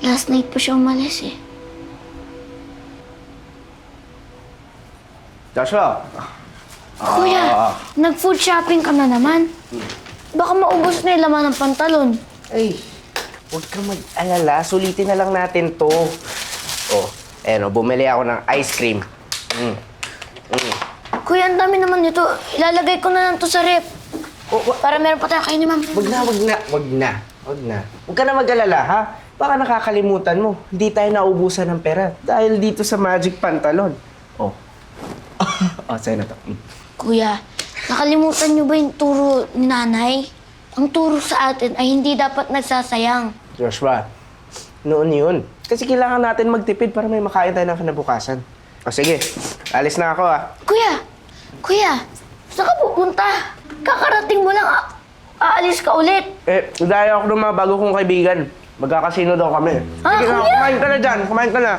Last night pa siya umalis eh. Joshua! Kuya, nag-food shopping ka na naman. Baka maubos na yung laman ng pantalon. Ay, huwag kang mag-alala. Sulitin na lang natin to. Oh, bumili ako ng ice cream. Kuya, ang dami naman nito. Ilalagay ko na lang to sa rep. Para meron pa tayo kayo ni Ma'am. Huwag ka na mag-alala, ha? Baka nakakalimutan mo. Hindi tayo naubusan ng pera dahil dito sa Magic Pantalon. Oh. Sa'yo na to. Kuya, nakalimutan niyo ba yung turo ni Nanay? Ang turo sa atin ay hindi dapat nagsasayang. Joshua, noon yun. Kasi kailangan natin magtipid para may makain tayo ng kinabukasan. O sige, alis na ako, ha? Kuya, saan ka pupunta? Kakarating mo lang, aalis ka ulit. Dahil ako ng mga bago kong kaibigan. Magkakasino daw kami. Ah, Sige na, kuya! kumain ka na dyan. Kumain ka na.